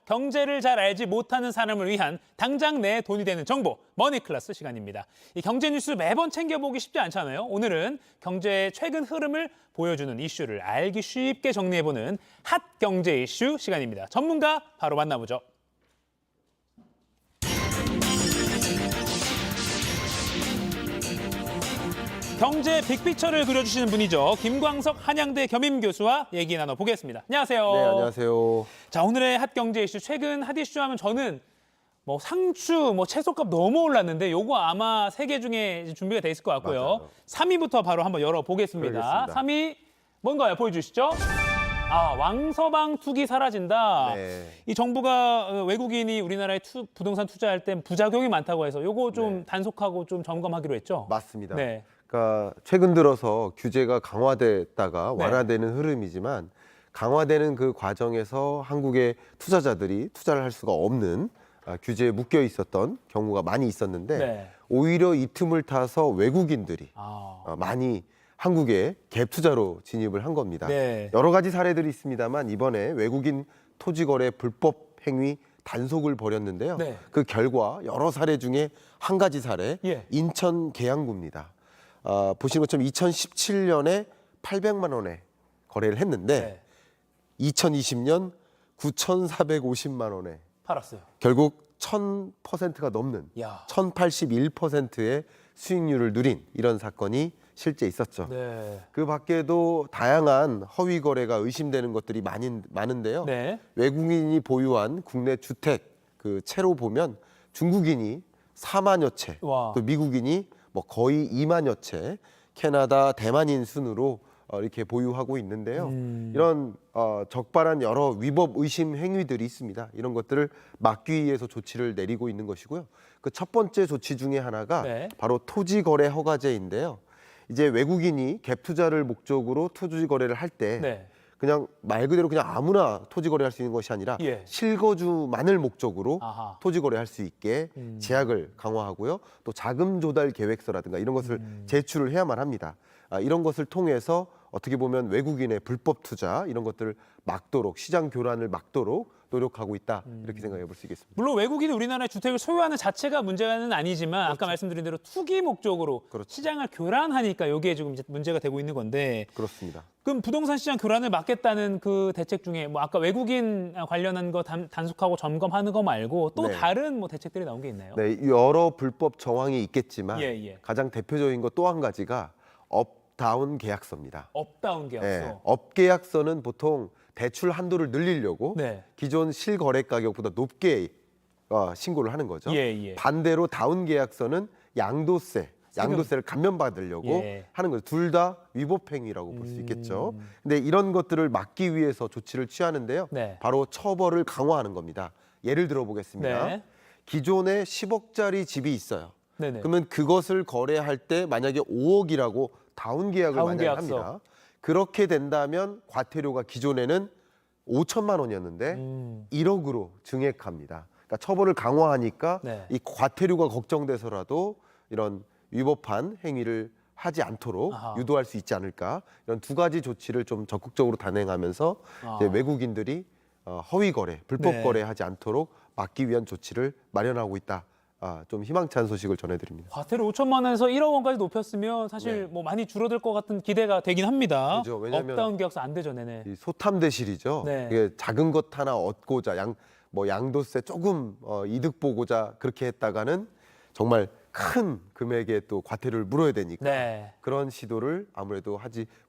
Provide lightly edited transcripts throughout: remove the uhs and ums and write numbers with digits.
경제를 잘 알지 못하는 사람을 위한 당장 내 돈이 되는 정보, 머니클래스 시간입니다. 이 경제 뉴스 매번 챙겨보기 쉽지 않잖아요. 오늘은 경제의 최근 흐름을 보여주는 이슈를 알기 쉽게 정리해보는 핫 경제 이슈 시간입니다. 전문가 바로 만나보죠. 경제 빅피처를 그려주시는 분이죠. 김광석 한양대 겸임 교수와 얘기 나눠보겠습니다. 안녕하세요. 네, 안녕하세요. 자, 오늘의 핫 경제 이슈, 최근 핫 이슈 하면 저는 뭐 상추, 뭐 채소값 너무 올랐는데 요거 아마 세 개 중에 준비가 돼 있을 것 같고요. 맞아요. 3위부터 바로 한번 열어보겠습니다. 그러겠습니다. 3위 뭔가요? 보여주시죠. 왕서방 투기 사라진다. 네. 이 정부가 외국인이 우리나라에 부동산 투자할 때 부작용이 많다고 해서 요거 좀 단속하고 좀 점검하기로 했죠. 맞습니다. 네. 그러니까 최근 들어서 규제가 강화됐다가 네. 완화되는 흐름이지만 강화되는 그 과정에서 한국의 투자자들이 투자를 할 수가 없는 규제에 묶여 있었던 경우가 많이 있었는데 네. 오히려 이 틈을 타서 외국인들이 아, 많이 한국에 갭 투자로 진입을 한 겁니다. 네. 여러 가지 사례들이 있습니다만 이번에 외국인 토지거래 불법 행위 단속을 벌였는데요. 네. 그 결과 여러 사례 중에 한 가지 사례, 예. 인천 계양구입니다. 보시는 것처럼 2017년에 800만 원에 거래를 했는데 네. 2020년 9,450만 원에 팔았어요. 결국 1,000%가 넘는 야. 1,081%의 수익률을 누린 이런 사건이 실제 있었죠. 네. 그 밖에도 다양한 허위 거래가 의심되는 것들이 많은데요. 네. 외국인이 보유한 국내 주택 그 채로 보면 중국인이 4만여 채, 와. 또 미국인이 뭐 거의 2만여 채, 캐나다, 대만인 순으로 이렇게 보유하고 있는데요. 이런 적발한 여러 위법 의심 행위들이 있습니다. 이런 것들을 막기 위해서 조치를 내리고 있는 것이고요. 그 첫 번째 조치 중에 하나가 네. 바로 토지 거래 허가제인데요. 이제 외국인이 갭 투자를 목적으로 토지 거래를 할 때 네. 그냥 말 그대로 그냥 아무나 토지 거래할 수 있는 것이 아니라 예. 실거주만을 목적으로 아하. 토지 거래할 수 있게 제약을 강화하고요. 또 자금 조달 계획서라든가 이런 것을 제출을 해야만 합니다. 이런 것을 통해서 어떻게 보면 외국인의 불법 투자 이런 것들을 막도록 시장 교란을 막도록 노력하고 있다 이렇게 생각해 볼 수 있겠습니다. 물론 외국인이 우리나라의 주택을 소유하는 자체가 문제는 아니지만 아까 말씀드린 대로 투기 목적으로 그렇죠. 시장을 교란하니까 여기에 지금 이제 문제가 되고 있는 건데 그렇습니다. 그럼 부동산 시장 교란을 막겠다는 그 대책 중에 뭐 아까 외국인 관련한 거 단속하고 점검하는 거 말고 또 네. 다른 뭐 대책들이 나온 게 있나요? 네, 여러 불법 정황이 있겠지만 예, 예. 가장 대표적인 것 또 한 가지가 업다운 계약서입니다. 업다운 계약서. 네, 업계약서는 보통 대출 한도를 늘리려고 네. 기존 실거래 가격보다 높게 신고를 하는 거죠. 예, 예. 반대로 다운 계약서는 양도세를 감면받으려고 예. 하는 거죠. 둘 다 위법 행위라고 볼 수 있겠죠. 근데 이런 것들을 막기 위해서 조치를 취하는데요. 네. 바로 처벌을 강화하는 겁니다. 예를 들어 보겠습니다. 네. 기존에 10억짜리 집이 있어요. 네네. 그러면 그것을 거래할 때 만약에 5억이라고 다운 계약을 다운 만약에 계약서. 합니다. 그렇게 된다면 과태료가 기존에는 5천만 원이었는데 1억으로 증액합니다. 그러니까 처벌을 강화하니까 네. 이 과태료가 걱정돼서라도 이런 위법한 행위를 하지 않도록 아하. 유도할 수 있지 않을까 이런 두 가지 조치를 좀 적극적으로 단행하면서 이제 외국인들이 허위 거래, 불법 네. 거래하지 않도록 막기 위한 조치를 마련하고 있다. 좀 희망찬 소식을 전해드립니다. 과태료 5천만 원에서 1억 원까지 높였으면 사실 네. 뭐 많이 줄어들 것 같은 기대가 되긴 합니다. 그죠. 왜냐하면 업다운 계약서 안 되죠, 네네. 이 소탐대실이죠. 네. 이게 작은 것 하나 얻고자 양도세 조금 이득 보고자 그렇게 했다가는 정말 큰 금액의 또 과태료를 물어야 되니까 네. 그런 시도를 아무래도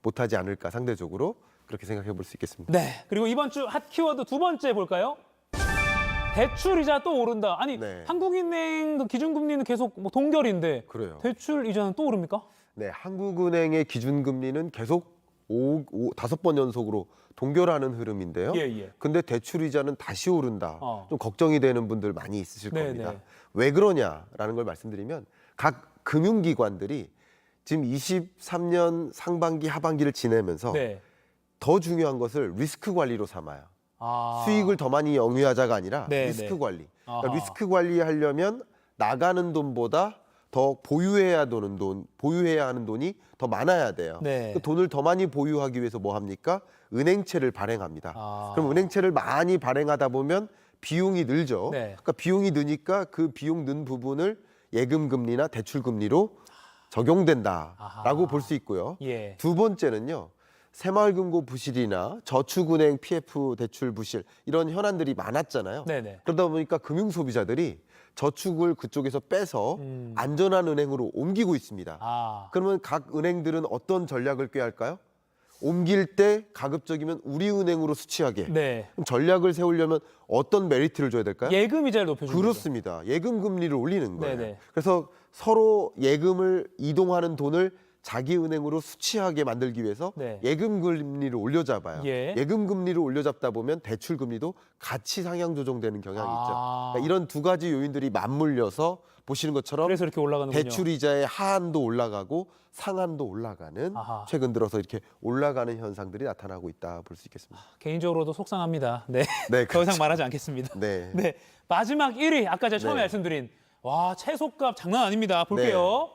못하지 않을까 상대적으로 그렇게 생각해 볼 수 있겠습니다. 네. 그리고 이번 주 핫 키워드 두 번째 볼까요? 대출 이자 또 오른다. 아니, 네. 한국은행 그 기준금리는 계속 뭐 동결인데 그래요. 대출 이자는 또 오릅니까? 네, 한국은행의 기준금리는 계속 5번 연속으로 동결하는 흐름인데요. 예, 예. 근데 대출 이자는 다시 오른다. 좀 걱정이 되는 분들 많이 있으실 네, 겁니다. 네. 왜 그러냐라는 걸 말씀드리면 각 금융기관들이 지금 23년 상반기 하반기를 지내면서 네. 더 중요한 것을 리스크 관리로 삼아요. 아. 수익을 더 많이 영위하자가 아니라 네, 리스크 네. 관리. 아하. 그러니까 리스크 관리하려면 나가는 돈보다 더 보유해야 하는 돈이 더 많아야 돼요. 네. 그 돈을 더 많이 보유하기 위해서 뭐 합니까? 은행채를 발행합니다. 아. 그럼 은행채를 많이 발행하다 보면 비용이 늘죠. 네. 그러니까 비용이 느니까 그 비용 는 부분을 예금 금리나 대출 금리로 적용된다라고 볼 수 있고요. 예. 두 번째는요. 새마을금고 부실이나 저축은행 PF 대출 부실 이런 현안들이 많았잖아요. 네네. 그러다 보니까 금융 소비자들이 저축을 그쪽에서 빼서 안전한 은행으로 옮기고 있습니다. 아, 그러면 각 은행들은 어떤 전략을 꾀할까요? 옮길 때 가급적이면 우리은행으로 수취하게. 네. 그럼 전략을 세우려면 어떤 메리트를 줘야 될까요? 예금 이자를 높여주는 거죠. 그렇습니다. 예금 금리를 올리는 거예요. 네네. 그래서 서로 예금을 이동하는 돈을 자기 은행으로 수취하게 만들기 위해서 네. 예금 금리를 올려잡아요. 예. 예금 금리를 올려잡다 보면 대출 금리도 같이 상향 조정되는 경향이 있죠. 아. 그러니까 이런 두 가지 요인들이 맞물려서 보시는 것처럼 그래서 이렇게 올라가는군요. 대출 이자의 하한도 올라가고 상한도 올라가는 아하. 최근 들어서 이렇게 올라가는 현상들이 나타나고 있다 볼 수 있겠습니다. 개인적으로도 속상합니다. 네. 네, 더 이상 그렇죠. 말하지 않겠습니다. 네. 네. 마지막 1위. 아까 제가 처음에 네. 말씀드린 와, 채소값 장난 아닙니다. 볼게요.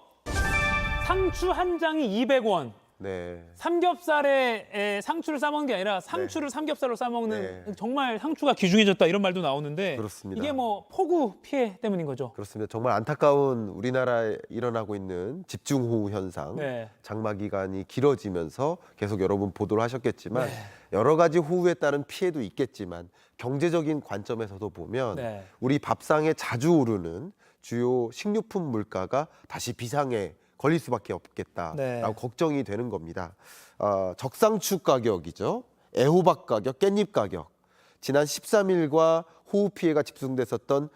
상추 한 장이 200원. 네. 삼겹살에 상추를 싸먹는 게 아니라 상추를 삼겹살로 싸먹는 네. 정말 상추가 귀중해졌다 이런 말도 나오는데 그렇습니다. 이게 뭐 폭우 피해 때문인 거죠. 그렇습니다. 정말 안타까운 우리나라에 일어나고 있는 집중호우 현상, 네. 장마 기간이 길어지면서 계속 여러분 보도를 하셨겠지만 네. 여러 가지 호우에 따른 피해도 있겠지만 경제적인 관점에서도 보면 네. 우리 밥상에 자주 오르는 주요 식료품 물가가 다시 비상에 걸릴 수밖에 없겠다라고 네. 걱정이 되는 겁니다. 적상추 가격이죠. 애호박 가격, 깻잎 가격. 지난 13일과 호우 피해가 집중됐었던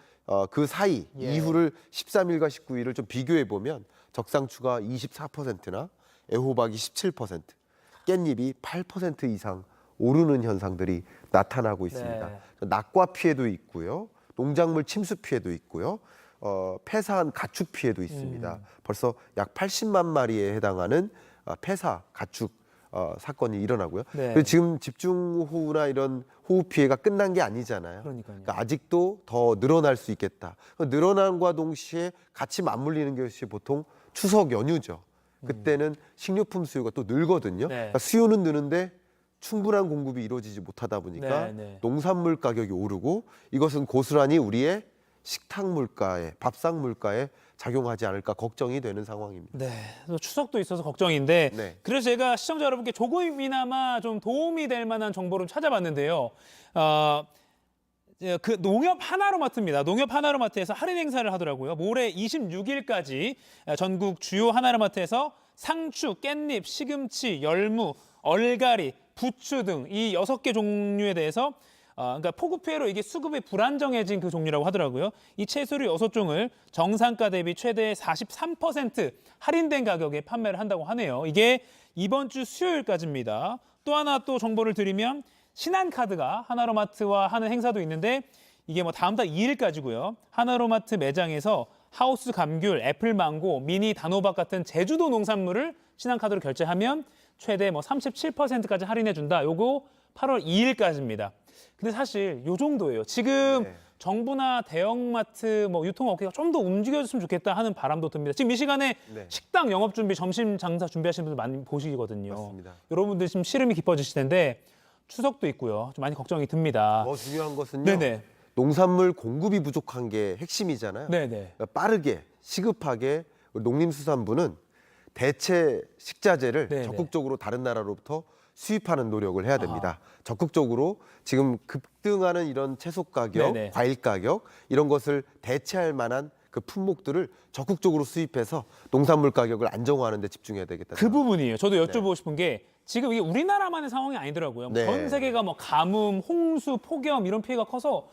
그 사이 예. 이후를 13일과 19일을 좀 비교해 보면 적상추가 24%나 애호박이 17%, 깻잎이 8% 이상 오르는 현상들이 나타나고 있습니다. 네. 낙과 피해도 있고요. 농작물 침수 피해도 있고요. 폐사한 가축 피해도 있습니다. 벌써 약 80만 마리에 해당하는 폐사 가축 사건이 일어나고요. 네. 그리고 지금 집중호우나 이런 호우 피해가 끝난 게 아니잖아요. 그러니까요. 그러니까 아직도 더 늘어날 수 있겠다. 늘어남과 동시에 같이 맞물리는 것이 보통 추석 연휴죠. 그때는 식료품 수요가 또 늘거든요. 네. 그러니까 수요는 느는데 충분한 공급이 이루어지지 못하다 보니까 네, 네. 농산물 가격이 오르고 이것은 고스란히 우리의 식탁 물가에, 밥상 물가에 작용하지 않을까 걱정이 되는 상황입니다. 네, 또 추석도 있어서 걱정인데 네. 그래서 제가 시청자 여러분께 조금이나마 좀 도움이 될 만한 정보를 찾아봤는데요. 그 농협 하나로마트입니다. 농협 하나로마트에서 할인 행사를 하더라고요. 모레 26일까지 전국 주요 하나로마트에서 상추, 깻잎, 시금치, 열무, 얼갈이, 부추 등 이 6개 종류에 대해서 그러니까 폭우 피해로 이게 수급이 불안정해진 그 종류라고 하더라고요. 이 채소류 6종을 정상가 대비 최대 43% 할인된 가격에 판매를 한다고 하네요. 이게 이번 주 수요일까지입니다. 또 하나 또 정보를 드리면 신한카드가 하나로마트와 하는 행사도 있는데 이게 뭐 다음 달 2일까지고요. 하나로마트 매장에서 하우스 감귤, 애플망고, 미니 단호박 같은 제주도 농산물을 신한카드로 결제하면 최대 뭐 37%까지 할인해 준다. 요거 8월 2일까지입니다. 근데 사실 요 정도예요. 지금 네. 정부나 대형마트 뭐 유통업계가 좀 더 움직여줬으면 좋겠다 하는 바람도 듭니다. 지금 이 시간에 네. 식당 영업 준비, 점심 장사 준비하시는 분들 많이 보시거든요. 맞습니다. 여러분들 지금 시름이 깊어지실 텐데 추석도 있고요. 좀 많이 걱정이 듭니다. 더 중요한 것은요. 네네. 농산물 공급이 부족한 게 핵심이잖아요. 네네. 그러니까 빠르게 시급하게 우리 농림수산부는 대체 식자재를 네네. 적극적으로 다른 나라로부터 수입하는 노력을 해야 됩니다. 적극적으로 지금 급등하는 이런 채소 가격, 네네. 과일 가격 이런 것을 대체할 만한 그 품목들을 적극적으로 수입해서 농산물 가격을 안정화하는 데 집중해야 되겠다. 그 부분이에요. 저도 여쭤보고 싶은 게 지금 이게 우리나라만의 상황이 아니더라고요. 네. 전 세계가 뭐 가뭄, 홍수, 폭염 이런 피해가 커서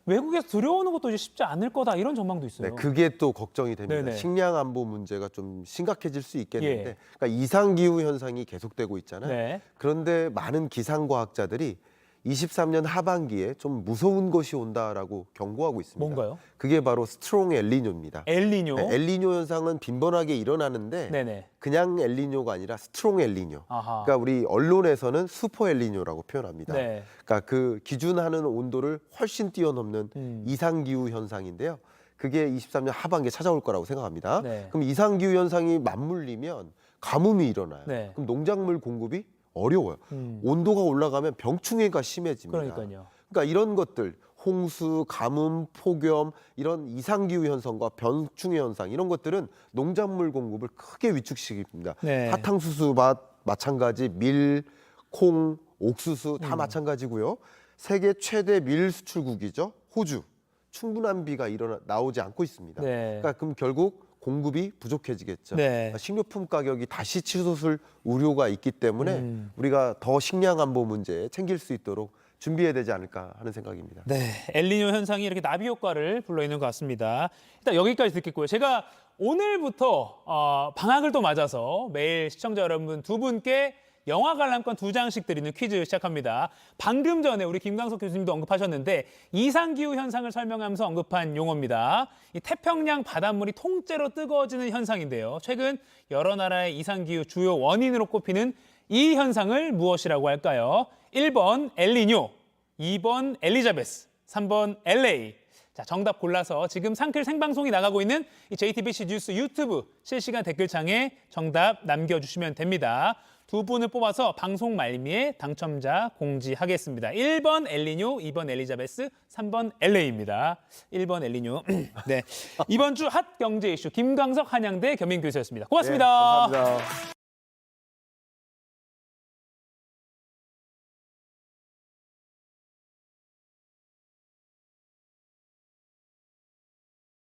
외국에서 들여오는 것도 이제 쉽지 않을 거다 이런 전망도 있어요. 네, 그게 또 걱정이 됩니다. 네네. 식량 안보 문제가 좀 심각해질 수 있겠는데, 예. 그러니까 이상 기후 현상이 계속되고 있잖아요. 네. 그런데 많은 기상과학자들이 23년 하반기에 좀 무서운 것이 온다라고 경고하고 있습니다. 뭔가요? 그게 바로 스트롱 엘니뇨입니다. 엘니뇨. 네, 엘니뇨 현상은 빈번하게 일어나는데 네네. 그냥 엘니뇨가 아니라 스트롱 엘니뇨. 아하. 그러니까 우리 언론에서는 슈퍼 엘니뇨라고 표현합니다. 네. 그러니까 그 기준하는 온도를 훨씬 뛰어넘는 이상 기후 현상인데요. 그게 23년 하반기에 찾아올 거라고 생각합니다. 네. 그럼 이상 기후 현상이 맞물리면 가뭄이 일어나요. 네. 그럼 농작물 공급이 어려워요. 온도가 올라가면 병충해가 심해집니다. 그러니까요. 그러니까 이런 것들 홍수, 가뭄, 폭염 이런 이상기후 현상과 병충해 현상 이런 것들은 농작물 공급을 크게 위축시킵니다. 네. 사탕수수밭 마찬가지, 밀, 콩, 옥수수 다 마찬가지고요. 세계 최대 밀 수출국이죠. 호주. 충분한 비가 나오지 않고 있습니다. 네. 그러니까 그럼 결국 공급이 부족해지겠죠. 네. 식료품 가격이 다시 치솟을 우려가 있기 때문에 우리가 더 식량 안보 문제 챙길 수 있도록 준비해야 되지 않을까 하는 생각입니다. 네, 엘니뇨 현상이 이렇게 나비 효과를 불러있는 것 같습니다. 일단 여기까지 듣겠고요. 제가 오늘부터 방학을 또 맞아서 매일 시청자 여러분 두 분께 영화 관람권 2장씩 드리는 퀴즈 시작합니다. 방금 전에 우리 김광석 교수님도 언급하셨는데 이상기후 현상을 설명하면서 언급한 용어입니다. 이 태평양 바닷물이 통째로 뜨거워지는 현상인데요. 최근 여러 나라의 이상기후 주요 원인으로 꼽히는 이 현상을 무엇이라고 할까요? 1번 엘니뇨, 2번 엘리자베스, 3번 LA. 자, 정답 골라서 지금 상클 생방송이 나가고 있는 이 JTBC 뉴스 유튜브 실시간 댓글창에 정답 남겨주시면 됩니다. 두 분을 뽑아서 방송 말미에 당첨자 공지하겠습니다. 1번 엘니뇨, 2번 엘리자베스, 3번 LA입니다. 1번 엘니뇨. 네, 이번 주 핫 경제 이슈 김광석 한양대 겸임 교수였습니다. 고맙습니다. 네, 감사합니다.